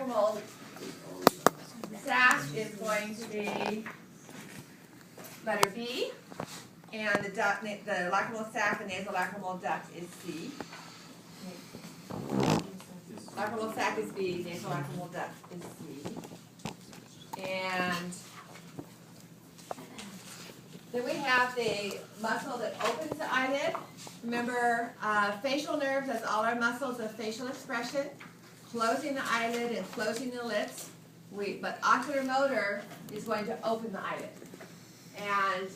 lacrimal sac is going to be letter B, and the lacrimal sac, the nasolacrimal duct is C. Lacrimal sac is B, nasolacrimal duct is C. And then we have the muscle that opens the eyelid. Remember, facial nerve does all our muscles of facial expression, closing the eyelid and closing the lips. But ocular motor is going to open the eyelid. And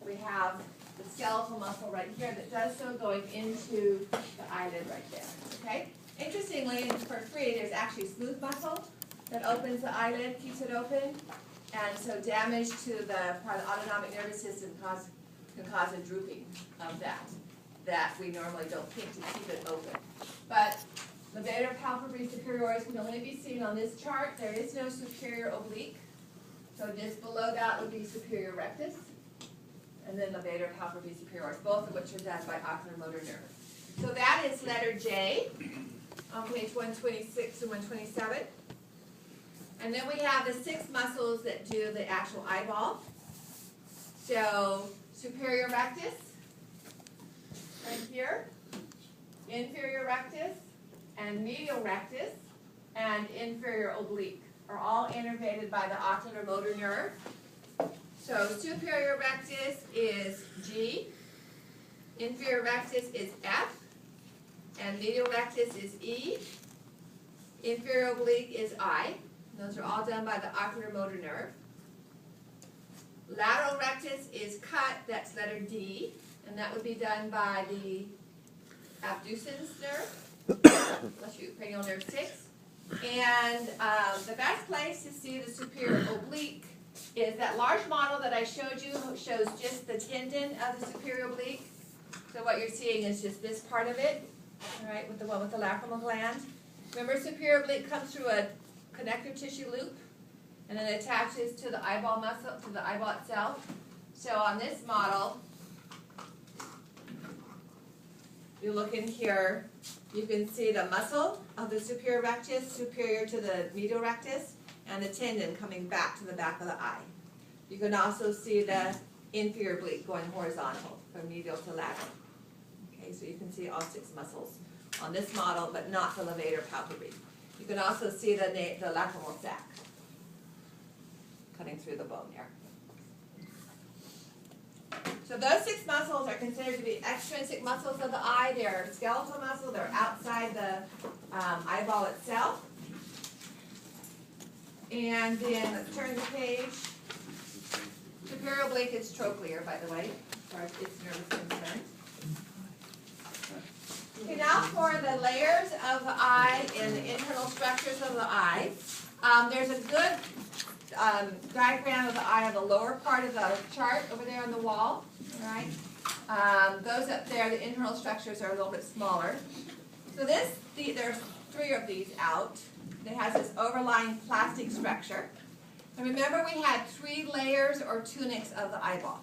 we have the skeletal muscle right here that does so, going into the eyelid right there. Okay? Interestingly, for free, there's actually smooth muscle that opens the eyelid, keeps it open. And so damage to the part of the autonomic nervous system can cause a drooping of that we normally don't think to keep it open. But levator palpebrae superioris can only be seen on this chart. There is no superior oblique. So just below that would be superior rectus. And then levator palpebrae superioris, both of which are done by ocular motor nerve. So that is letter J on page 126 and 127. And then we have the 6 muscles that do the actual eyeball. So superior rectus, right here, inferior rectus, and medial rectus, and inferior oblique are all innervated by the ocular motor nerve. So superior rectus is G, inferior rectus is F, and medial rectus is E, inferior oblique is I. Those are all done by the ocular motor nerve. Lateral rectus is cut, that's letter D, and that would be done by the abducens nerve, cranial nerve 6. And the best place to see the superior oblique is that large model that I showed you, shows just the tendon of the superior oblique. So what you're seeing is just this part of it, all right, with the one with the lacrimal gland. Remember, superior oblique comes through a connective tissue loop and then attaches to the eyeball muscle, to the eyeball itself. So on this model, you look in here, you can see the muscle of the superior rectus superior to the medial rectus, and the tendon coming back to the back of the eye. You can also see the inferior oblique going horizontal from medial to lateral. Okay, so you can see all 6 muscles on this model, but not the levator palpebrae. You can also see the lacrimal sac cutting through the bone here. So those 6 muscles are considered to be extrinsic muscles of the eye. They're skeletal muscles. They're outside the eyeball itself. And then let's turn the page. Superior oblique is trochlear, by the way, as far as its nerve is concerned. Okay, now for the layers of the eye and the internal structures of the eye. There's a good diagram of the eye on the lower part of the chart over there on the wall. All right. Those up there, the internal structures are a little bit smaller. So there's 3 of these out. It has this overlying plastic structure. And remember, we had 3 layers or tunics of the eyeball.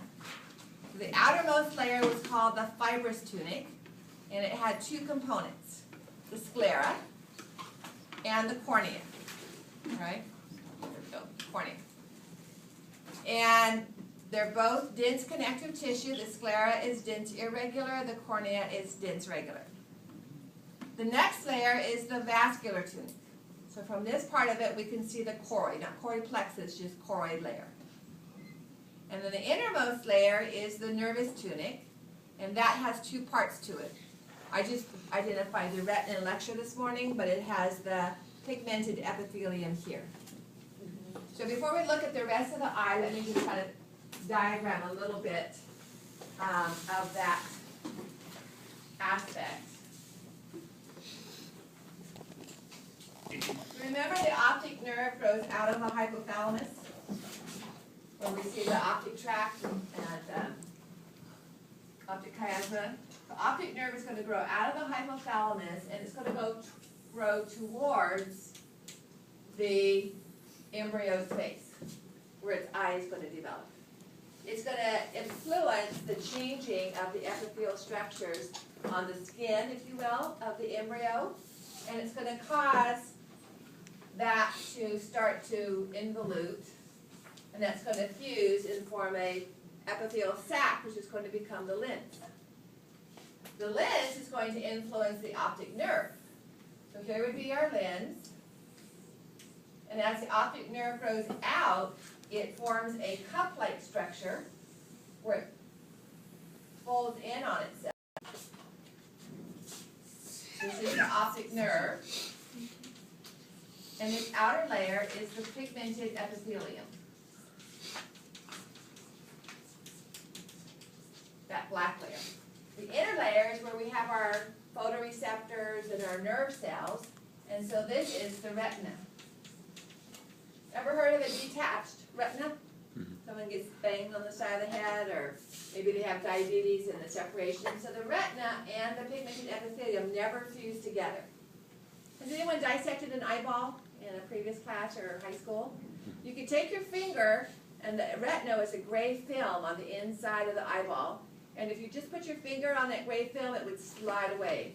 The outermost layer was called the fibrous tunic, and it had 2 components, the sclera and the cornea. All right? There we go, cornea. And they're both dense connective tissue. The sclera is dense irregular, the cornea is dense regular. The next layer is the vascular tunic. So from this part of it, we can see the choroid, not choroid plexus, just choroid layer. And then the innermost layer is the nervous tunic, and that has 2 parts to it. I just identified the retina in lecture this morning, but it has the pigmented epithelium here. So before we look at the rest of the eye, let me just kind of diagram a little bit of that aspect. Remember, the optic nerve grows out of the hypothalamus, where we see the optic tract and optic chiasma. The optic nerve is going to grow out of the hypothalamus, and it's going to grow towards the embryo space, where its eye is going to develop. It's going to influence the changing of the epithelial structures on the skin, if you will, of the embryo, and it's going to cause that to start to involute, and that's going to fuse and form a epithelial sac, which is going to become the lens. The lens is going to influence the optic nerve. So here would be our lens, and as the optic nerve grows out, it forms a cup-like structure where it folds in on itself. This is the optic nerve, and this outer layer is the pigmented epithelium. That black layer. The inner layer is where we have our photoreceptors and our nerve cells, and so this is the retina. Ever heard of a detached retina? Someone gets banged on the side of the head, or maybe they have diabetes and the separation. So the retina and the pigmented epithelium never fuse together. Has anyone dissected an eyeball in a previous class or high school? You could take your finger, and the retina is a gray film on the inside of the eyeball. And if you just put your finger on that gray film, it would slide away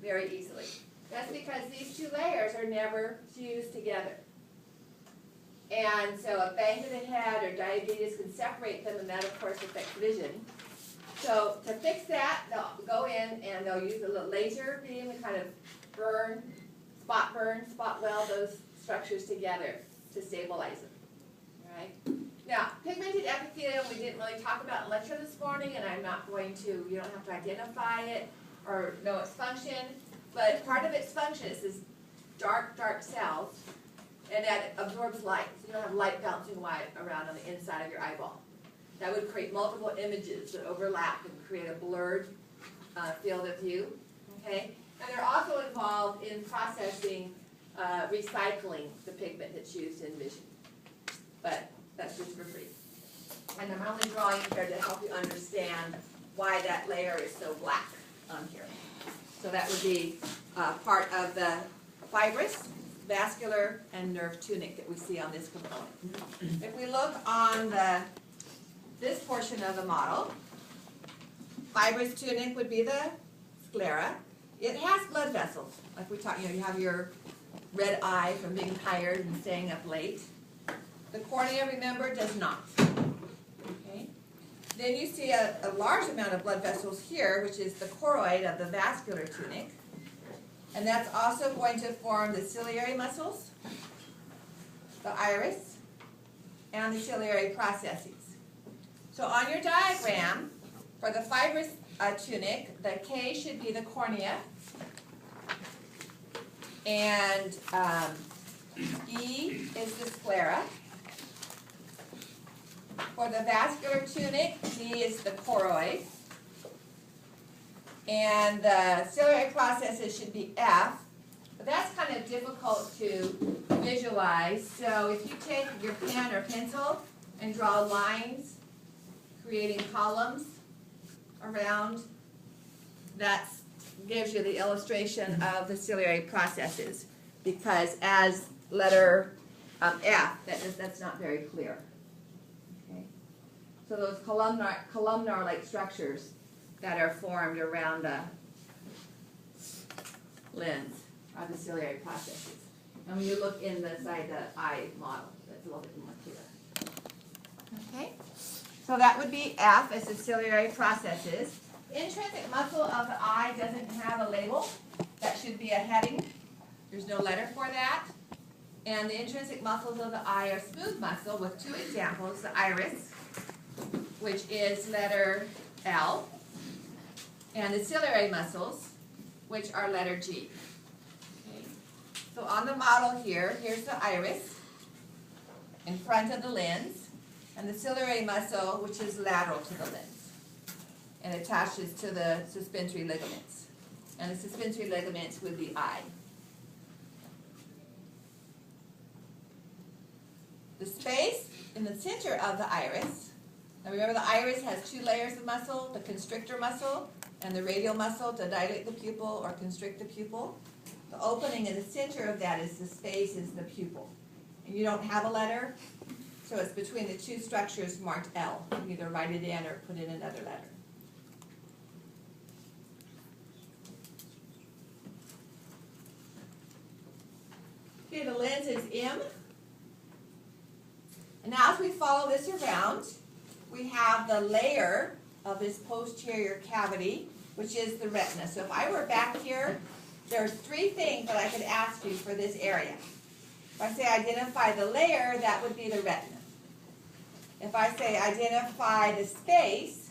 very easily. That's because these two layers are never fused together. And so a bang to the head or diabetes can separate them, and that, of course, affects vision. So to fix that, they'll go in and they'll use a little laser beam to kind of spot weld those structures together to stabilize them. All right? Now, pigmented epithelium we didn't really talk about in lecture this morning, and I'm not going to, you don't have to identify it or know its function, but part of its function is this dark cells, and that absorbs light. So you don't have light bouncing around on the inside of your eyeball. That would create multiple images that overlap and create a blurred field of view. Okay? And they're also involved in processing, recycling the pigment that's used in vision. But that's just for free. And I'm only drawing here to help you understand why that layer is so black on here. So that would be part of the fibrous, vascular, and nerve tunic that we see on this component. If we look on this portion of the model, fibrous tunic would be the sclera. It has blood vessels, like we talked. You have your red eye from being tired and staying up late. The cornea, remember, does not. Okay. Then you see a large amount of blood vessels here, which is the choroid of the vascular tunic. And that's also going to form the ciliary muscles, the iris, and the ciliary processes. So on your diagram, for the fibrous tunic, the K should be the cornea, and E is the sclera. For the vascular tunic, D is the choroid. And the ciliary processes should be F, but that's kind of difficult to visualize. So if you take your pen or pencil and draw lines, creating columns around, that gives you the illustration of the ciliary processes. Because as letter F, that's not very clear. Okay. So those columnar-like structures that are formed around the lens are the ciliary processes. And when you look inside the eye model, that's a little bit more clear. Okay, so that would be F as the ciliary processes. Intrinsic muscle of the eye doesn't have a label. That should be a heading. There's no letter for that. And the intrinsic muscles of the eye are smooth muscle with two examples, the iris, which is letter L, and the ciliary muscles, which are letter G. Okay. So on the model here, here's the iris in front of the lens, and the ciliary muscle, which is lateral to the lens, and attaches to the suspensory ligaments. And the suspensory ligaments would be eye. The space in the center of the iris, now remember the iris has two layers of muscle, the constrictor muscle and the radial muscle to dilate the pupil or constrict the pupil. The opening in the center of that is the space, is the pupil. And you don't have a letter, so it's between the two structures marked L. You can either write it in or put in another letter. figure the lens is M. And now as we follow this around, we have the layer of this posterior cavity, which is the retina. So if I were back here, there's three things that I could ask you for this area. If I say identify the layer, that would be the retina. If I say identify the space,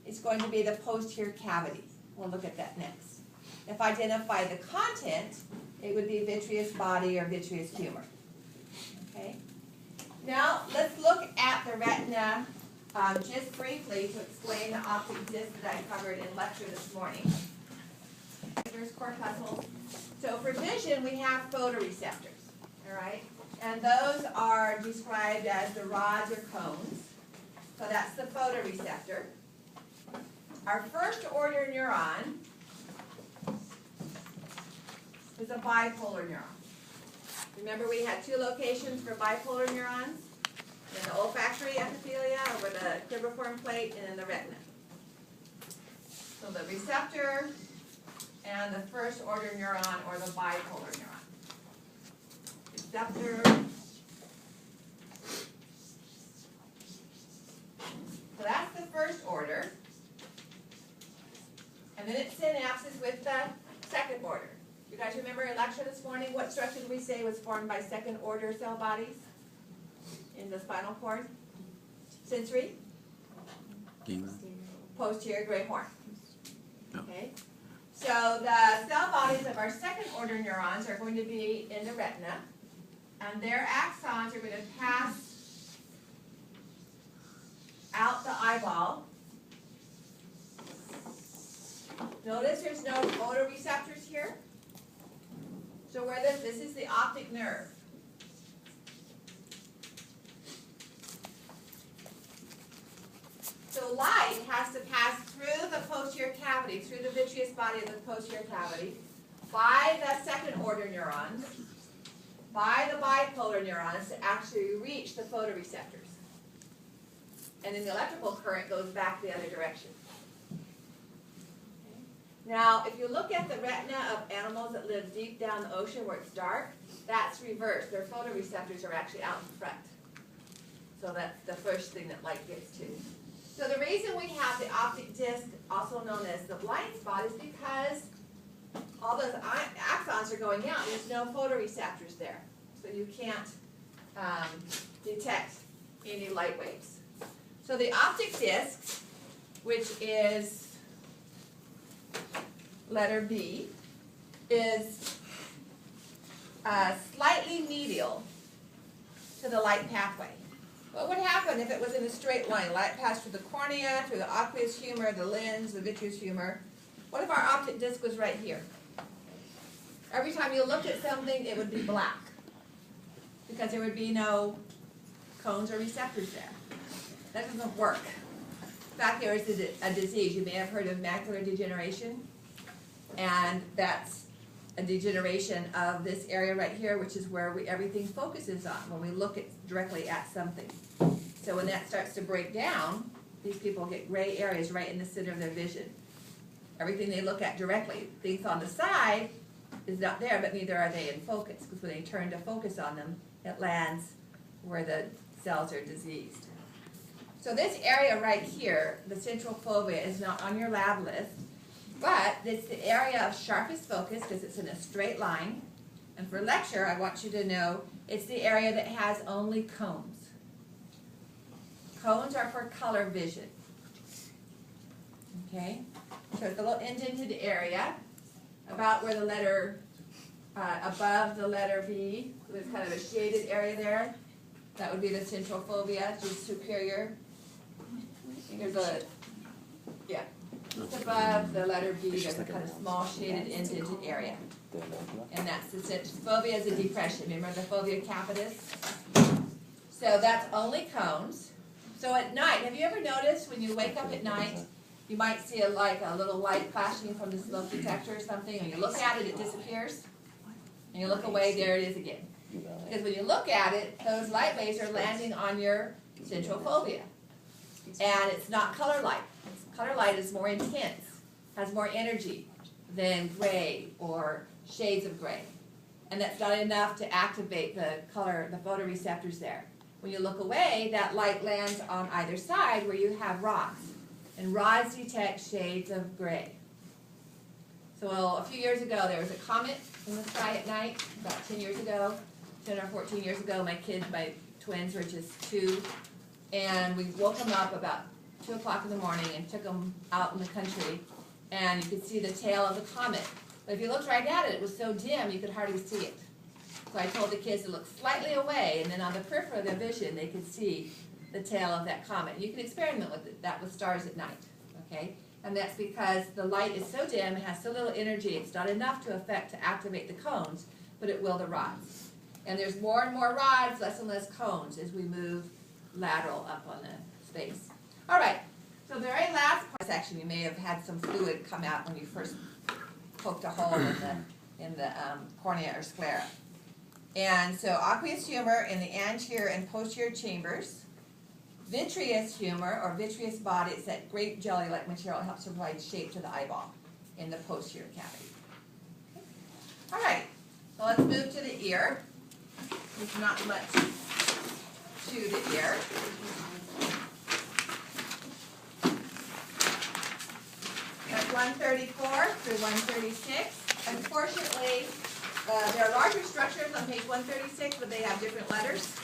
it's going to be the posterior cavity. We'll look at that next. If I identify the content, it would be vitreous body or vitreous humor. Okay? Now, let's look at the retina just briefly to explain the optic disc that I covered in lecture this morning. There's corpuscles. So for vision, we have photoreceptors, all right? And those are described as the rods or cones. So that's the photoreceptor. Our first order neuron is a bipolar neuron. Remember we had two locations for bipolar neurons? In the olfactory epithelia over the cribriform plate and in the retina. So the receptor and the first order neuron or the bipolar neuron. Receptor. So that's the first order. And then it synapses with the second order. You guys remember in lecture this morning what structure did we say was formed by second order cell bodies in the spinal cord? Sensory? Posterior gray horn. Okay? So the cell bodies of our second order neurons are going to be in the retina, and their axons are going to pass out the eyeball. Notice there's no photoreceptors here. So where this is the optic nerve. So light has to pass through the posterior cavity, through the vitreous body of the posterior cavity, by the second order neurons, by the bipolar neurons to actually reach the photoreceptors. And then the electrical current goes back the other direction. Now, if you look at the retina of animals that live deep down the ocean where it's dark, that's reversed. Their photoreceptors are actually out in front. So that's the first thing that light gets to. So the reason we have the optic disc, also known as the blind spot, is because all those axons are going out. There's no photoreceptors there. So you can't detect any light waves. So the optic disc, which is letter B, is slightly medial to the light pathway. What would happen if it was in a straight line? Light passed through the cornea, through the aqueous humor, the lens, the vitreous humor. What if our optic disc was right here? Every time you looked at something, it would be black because there would be no cones or receptors there. That doesn't work. In fact, there is a disease. You may have heard of macular degeneration. And that's a degeneration of this area right here, which is where everything focuses on when we look directly at something. So when that starts to break down, these people get gray areas right in the center of their vision. Everything they look at directly, things on the side is not there, but neither are they in focus, because when they turn to focus on them, it lands where the cells are diseased. So this area right here, the central fovea, is not on your lab list, but it's the area of sharpest focus because it's in a straight line. And for lecture, I want you to know it's the area that has only cones. Cones are for color vision. Okay? So it's a little indented area about where the letter, above the letter B, there's kind of a shaded area there. That would be the central fovea, just superior. There's a, yeah. Just above the letter B, there's a kind of small shaded indented area. And that's the fovea is a depression. Remember the fovea capitis? So that's only cones. So at night, have you ever noticed when you wake up at night, you might see a little light flashing from the smoke detector or something, and you look at it, it disappears. And you look away, there it is again. Because when you look at it, those light waves are landing on your central fovea. And it's not color light. Color light is more intense, has more energy than gray or shades of gray. and that's not enough to activate the color, the photoreceptors there. When you look away, that light lands on either side where you have rods, and rods detect shades of gray. So a few years ago, there was a comet in the sky at night, about 10 years ago, 10 or 14 years ago. My twins were just 2, and we woke them up about 2 o'clock in the morning and took them out in the country, and you could see the tail of the comet. But if you looked right at it, it was so dim you could hardly see it. So I told the kids to look slightly away, and then on the periphery of their vision, they could see the tail of that comet. You can experiment with that with stars at night, okay? And that's because the light is so dim, it has so little energy, it's not enough to activate the cones, but it will the rods. And there's more and more rods, less and less cones as we move lateral up on the space. All right, so the very last part section, you may have had some fluid come out when you first poked a hole in the cornea or sclera. And so aqueous humor in the anterior and posterior chambers. Vitreous humor, or vitreous body, it's that grape jelly-like material. It helps to provide shape to the eyeball in the posterior cavity. Okay. All right, so let's move to the ear. There's not much to the ear. That's 134 through 136. Unfortunately, there are larger structures on page 136, but they have different letters.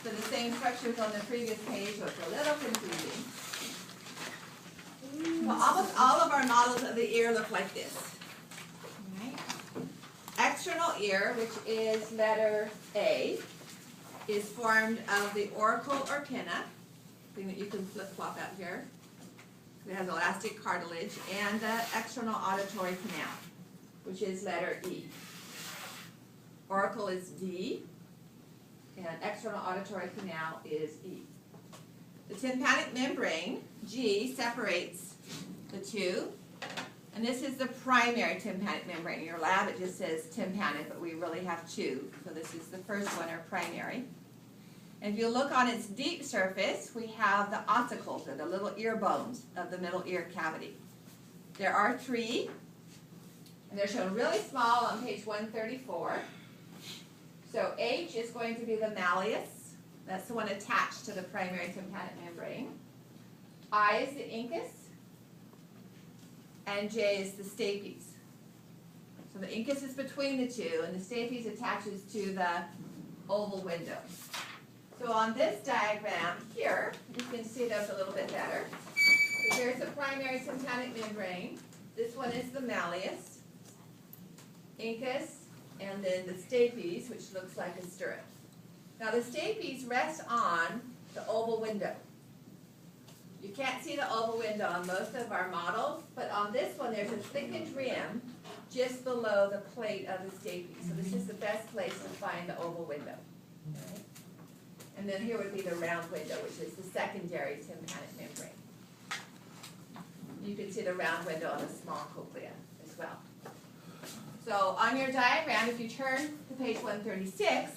So the same structures on the previous page, so it's a little confusing. Well, almost all of our models of the ear look like this. Right. External ear, which is letter A, is formed of the auricle or pinna, thing that you can flip-flop out here. It has elastic cartilage, and the external auditory canal, which is letter E. Auricle is D, and external auditory canal is E. The tympanic membrane, G, separates the two, and this is the primary tympanic membrane. In your lab it just says tympanic, but we really have 2, so this is the first one, or primary. And if you look on its deep surface, we have the ossicles, or the little ear bones of the middle ear cavity. There are 3, and they're shown really small on page 134. So H is going to be the malleus. That's the one attached to the primary tympanic membrane. I is the incus, and J is the stapes. So the incus is between the 2, and the stapes attaches to the oval window. So on this diagram here, you can see those a little bit better. So here's the primary tympanic membrane. This one is the malleus, incus, and then the stapes, which looks like a stirrup. Now the stapes rest on the oval window. You can't see the oval window on most of our models, but on this one there's a thickened rim just below the plate of the stapes. So this is the best place to find the oval window. Okay. And then here would be the round window, which is the secondary tympanic membrane. You can see the round window on the small cochlea as well. So on your diagram, if you turn to page 136,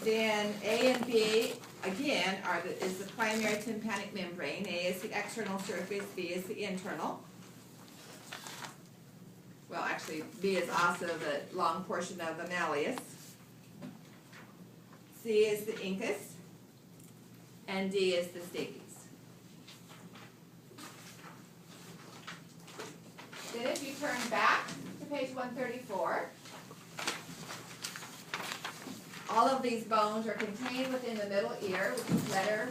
then A and B, again, is the primary tympanic membrane. A is the external surface, B is the internal. Well, actually, B is also the long portion of the malleus. C is the incus, and D is the stapes. Then if you turn back to page 134, all of these bones are contained within the middle ear, which is letter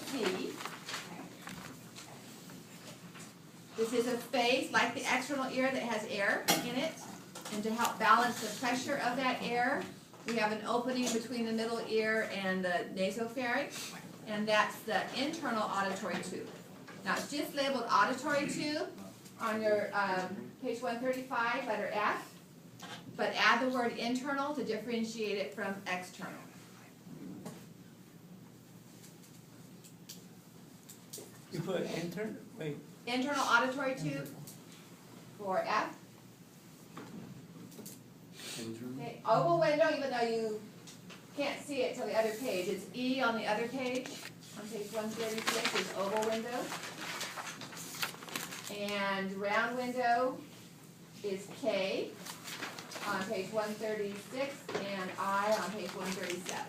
C. This is a space like the external ear that has air in it, and to help balance the pressure of that air, we have an opening between the middle ear and the nasopharynx, and that's the internal auditory tube. Now it's just labeled auditory tube on your page 135, letter F, but add the word internal to differentiate it from external. You put wait. Internal auditory tube for F. Okay, oval window, even though you can't see it till the other page, it's E on the other page. On page 136 is oval window. And round window is K on page 136 and I on page 137.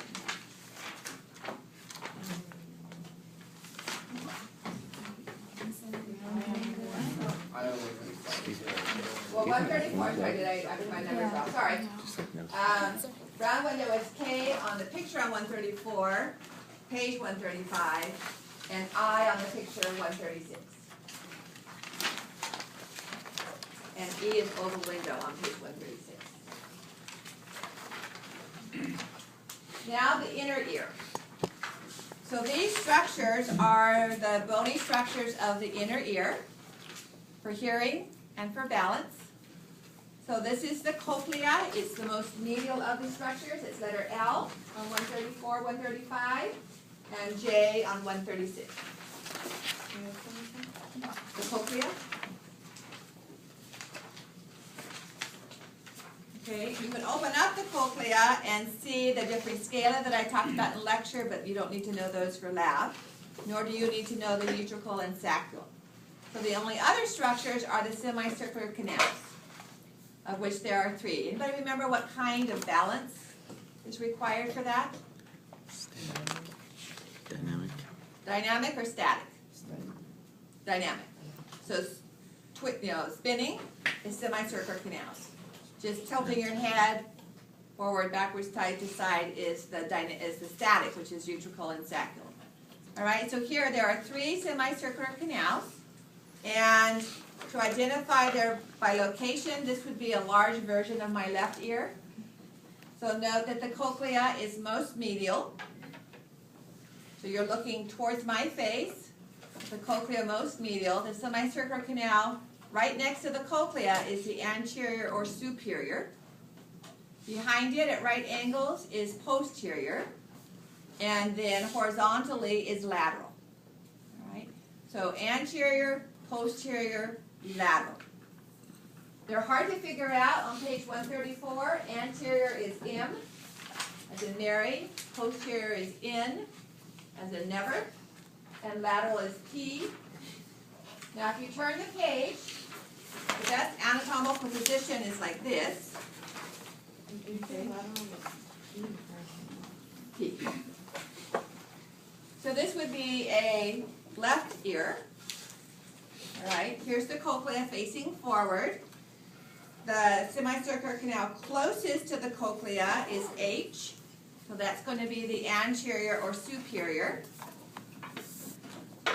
Well, 134, sorry, I put my numbers wrong, sorry. Round window is K on the picture on 134, page 135, and I on the picture 136. And E is oval window on page 136. Now the inner ear. So these structures are the bony structures of the inner ear for hearing and for balance. So this is the cochlea. It's the most medial of the structures. It's letter L on 134, 135, and J on 136. The cochlea. Okay, you can open up the cochlea and see the different scala that I talked about in lecture, but you don't need to know those for lab, nor do you need to know the utricle and saccule. So the only other structures are the semicircular canals, of which there are 3. Anybody remember what kind of balance is required for that? Dynamic. Dynamic or static? Dynamic. So spinning is semicircular canals. Just tilting your head forward, backwards, side to side is the static, which is utricle and saccule. All right, so here there are 3 semicircular canals, and to identify their by location, this would be a large version of my left ear. So note that the cochlea is most medial. So you're looking towards my face, the cochlea most medial. The semicircular canal right next to the cochlea is the anterior or superior. Behind it at right angles is posterior. And then horizontally is lateral. All right? So anterior, posterior, lateral. They're hard to figure out on page 134. Anterior is M, as in Mary. Posterior is N, as in never. And lateral is P. Now if you turn the page, the best anatomical position is like this. Okay. P. So this would be a left ear. All right, here's the cochlea facing forward. The semicircular canal closest to the cochlea is H. So that's going to be the anterior or superior.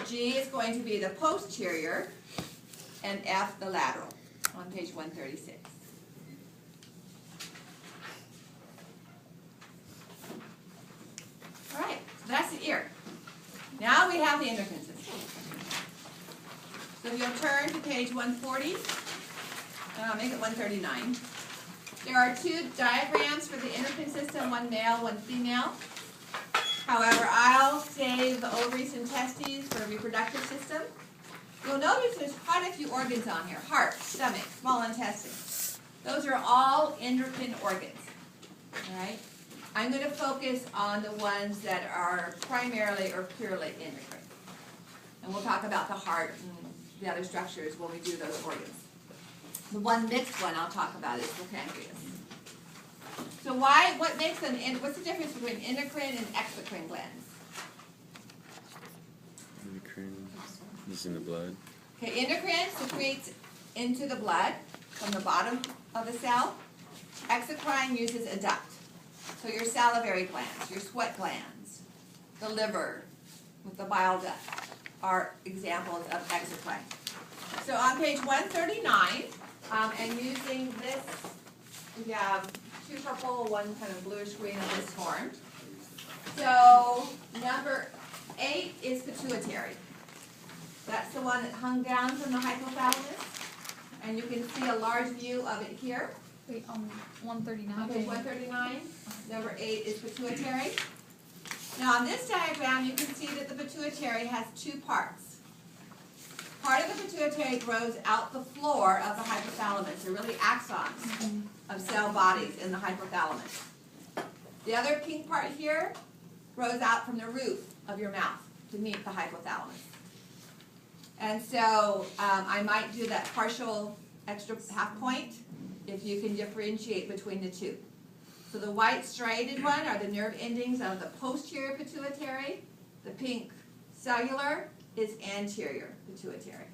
G is going to be the posterior, and F the lateral on page 136. All right, so that's the ear. Now we have the endocrine system. So if you'll turn to page 140, and I'll make it 139. There are 2 diagrams for the endocrine system, one male, one female. However, I'll save the ovaries and testes for reproductive system. You'll notice there's quite a few organs on here: heart, stomach, small intestine. Those are all endocrine organs. All right? I'm going to focus on the ones that are primarily or purely endocrine. And we'll talk about the heart and the other structures when we do those organs. The one mixed one I'll talk about is the pancreas. So what's the difference between endocrine and exocrine glands? Endocrine is in the blood. Okay, endocrine secretes into the blood from the bottom of the cell. Exocrine uses a duct. So your salivary glands, your sweat glands, the liver with the bile duct are examples of exocrine. So on page 139, and using this, we have 2 purple, 1 kind of bluish green, and this horn. So number 8 is pituitary. That's the one that hung down from the hypothalamus, and you can see a large view of it here. Wait, 139. On page 139, number 8 is pituitary. Now on this diagram, you can see that the pituitary has 2 parts. Part of the pituitary grows out the floor of the hypothalamus. They're really axons of cell bodies in the hypothalamus. The other pink part here grows out from the roof of your mouth to meet the hypothalamus. And so I might do that partial extra half point if you can differentiate between the two. So the white striated one are the nerve endings of the posterior pituitary. The pink cellular is anterior pituitary.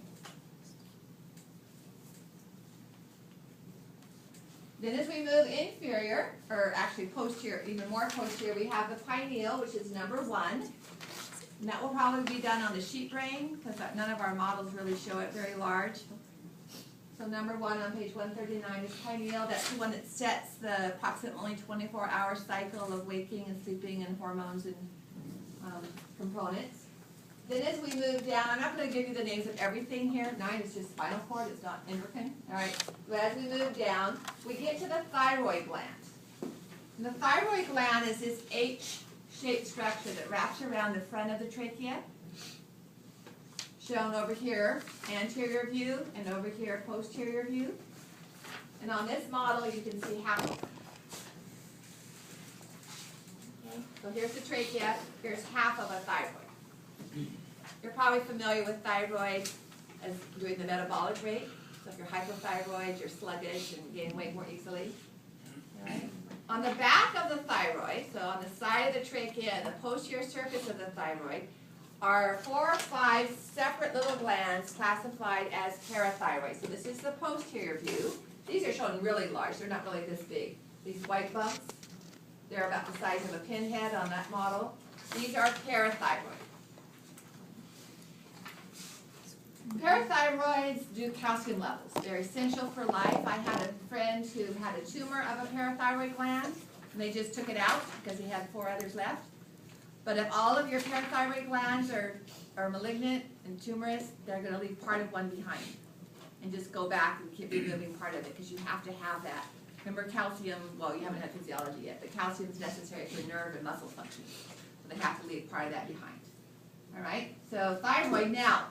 Then as we move inferior, or actually posterior, even more posterior, we have the pineal, which is number 1. And that will probably be done on the sheep brain, because none of our models really show it very large. So number 1 on page 139 is pineal. That's the one that sets the approximately 24-hour cycle of waking and sleeping and hormones and components. Then as we move down, I'm not going to give you the names of everything here. 9 is just spinal cord, it's not endocrine. All right. But as we move down, we get to the thyroid gland. And the thyroid gland is this H-shaped structure that wraps around the front of the trachea. Shown over here, anterior view, and over here, posterior view. And on this model, you can see half of it. Okay. So here's the trachea, here's half of a thyroid. You're probably familiar with thyroid as doing the metabolic rate. So if you're hypothyroid, you're sluggish and gain weight more easily. Right. On the back of the thyroid, so on the side of the trachea and the posterior surface of the thyroid, are 4 or 5 separate little glands classified as parathyroid. So this is the posterior view. These are shown really large. They're not really this big. These white bumps, they're about the size of a pinhead on that model. These are parathyroid. Parathyroids do calcium levels. They're essential for life. I had a friend who had a tumor of a parathyroid gland, and they just took it out because he had 4 others left. But if all of your parathyroid glands are malignant and tumorous, they're going to leave part of one behind and just go back and keep removing part of it because you have to have that. Remember calcium, well, you haven't had physiology yet, but calcium is necessary for nerve and muscle function. So they have to leave part of that behind. All right? So thyroid, now,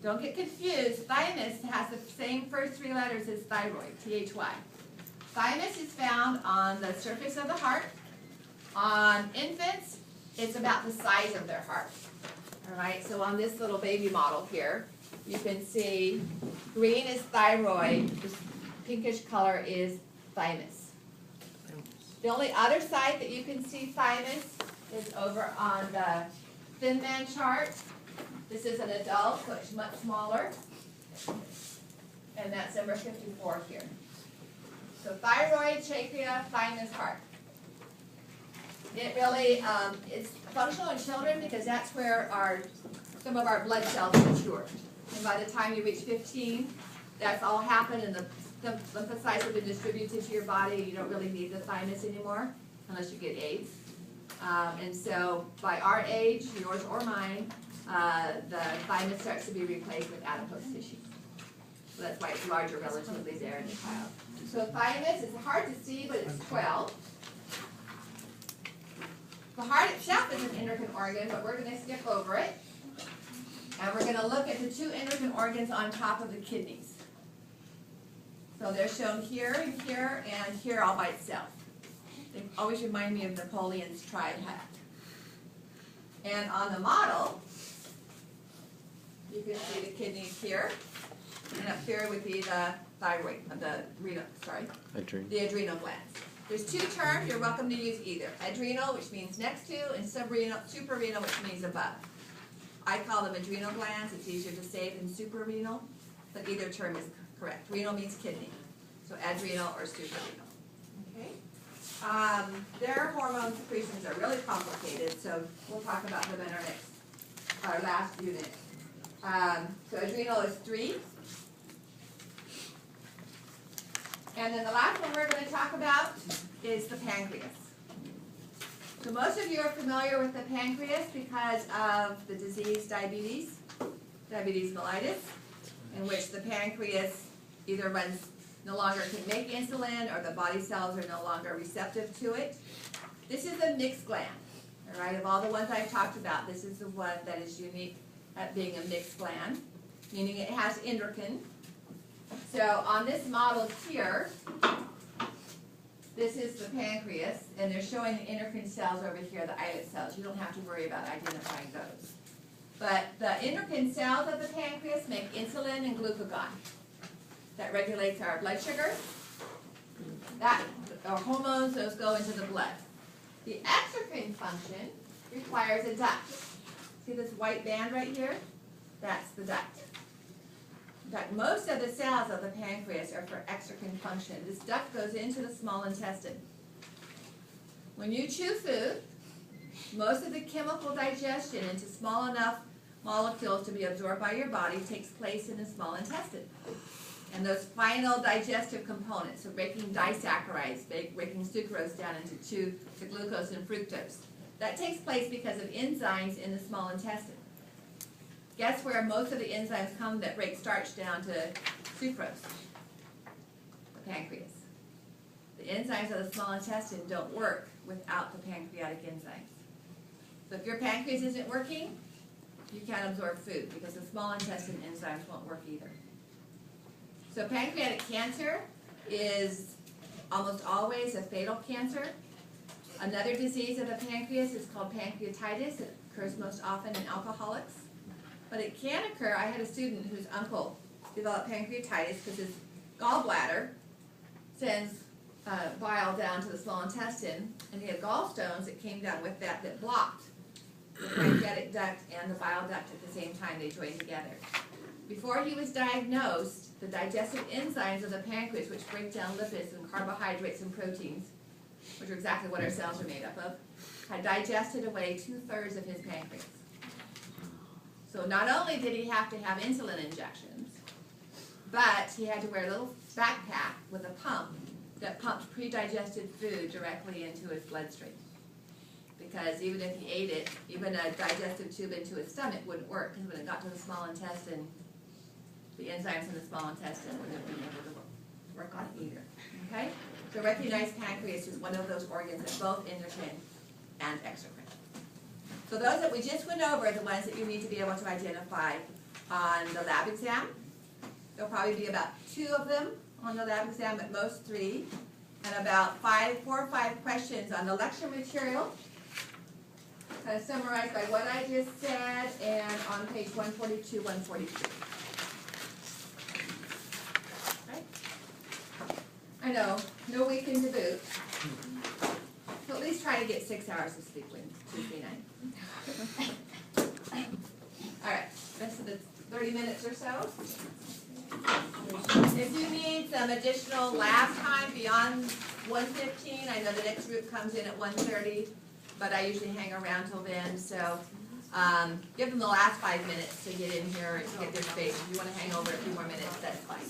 don't get confused. Thymus has the same first 3 letters as thyroid, T-H-Y. Thymus is found on the surface of the heart. On infants, it's about the size of their heart. All right, so on this little baby model here, you can see green is thyroid, this pinkish color is thymus. The only other side that you can see thymus is over on the Thin Man chart. This is an adult, so it's much smaller. And that's number 54 here. So thyroid, trachea, thymus, heart. It really is functional in children because that's where some of our blood cells mature. And by the time you reach 15, that's all happened and the lymphocytes have been distributed to your body. You don't really need the thymus anymore unless you get AIDS. And so by our age, yours or mine, the thymus starts to be replaced with adipose tissue. So that's why it's larger relatively there in the child. So thymus is hard to see, but it's 12. The heart itself is an endocrine organ, but we're going to skip over it. And we're going to look at the 2 endocrine organs on top of the kidneys. So they're shown here and here all by itself. They always remind me of Napoleon's tribe hat. And on the model, you can see the kidneys here. And up here would be the thyroid, the adrenal glands. There's 2 terms, you're welcome to use either. Adrenal, which means next to, and suprarenal, which means above. I call them adrenal glands, it's easier to say than suprarenal, but either term is correct. Renal means kidney, so adrenal or suprarenal. Okay? Their hormone secretions are really complicated, so we'll talk about them in our last unit. So adrenal is 3. And then the last one we're going to talk about is the pancreas. So most of you are familiar with the pancreas because of the disease diabetes mellitus, in which the pancreas either no longer can make insulin or the body cells are no longer receptive to it. This is a mixed gland. All right, of all the ones I've talked about, this is the one that is unique at being a mixed gland, meaning it has endocrine. So on this model here, this is the pancreas, and they're showing the endocrine cells over here, the islet cells. You don't have to worry about identifying those. But the endocrine cells of the pancreas make insulin and glucagon. that regulates our blood sugar. Our hormones, those go into the blood. The exocrine function requires a duct. See this white band right here? That's the duct. Most of the cells of the pancreas are for exocrine function. This duct goes into the small intestine. When you chew food, most of the chemical digestion into small enough molecules to be absorbed by your body takes place in the small intestine. And those final digestive components, so breaking disaccharides, breaking sucrose down into the glucose and fructose, that takes place because of enzymes in the small intestine. Guess where most of the enzymes come that break starch down to sucrose? The pancreas. The enzymes of the small intestine don't work without the pancreatic enzymes. So if your pancreas isn't working, you can't absorb food because the small intestine enzymes won't work either. So pancreatic cancer is almost always a fatal cancer. Another disease of the pancreas is called pancreatitis. It occurs most often in alcoholics. But it can occur. I had a student whose uncle developed pancreatitis because his gallbladder sends bile down to the small intestine, and he had gallstones that came down with that blocked the pancreatic duct and the bile duct at the same time. They joined together. Before he was diagnosed, the digestive enzymes of the pancreas, which break down lipids and carbohydrates and proteins, which are exactly what our cells are made up of, had digested away 2/3 of his pancreas. So not only did he have to have insulin injections, but he had to wear a little backpack with a pump that pumped pre-digested food directly into his bloodstream. Because even if he ate it, even a digestive tube into his stomach wouldn't work, because when it got to the small intestine, the enzymes in the small intestine wouldn't have been able to work on it either. Okay? So recognize pancreas is one of those organs that's both endocrine and exocrine. So those that we just went over are the ones that you need to be able to identify on the lab exam. There'll probably be about 2 of them on the lab exam, at most 3, and about 4 or 5 questions on the lecture material, kind of summarized by what I just said, and on page 142, 143. Right? I know, no weekend to boot. So at least try to get 6 hours of sleep Tuesday night. All right, rest of the 30 minutes or so. If you need some additional lab time beyond 1:15, I know the next group comes in at 1:30, but I usually hang around till then, so give them the last 5 minutes to get in here and get their space. If you want to hang over a few more minutes, that's fine.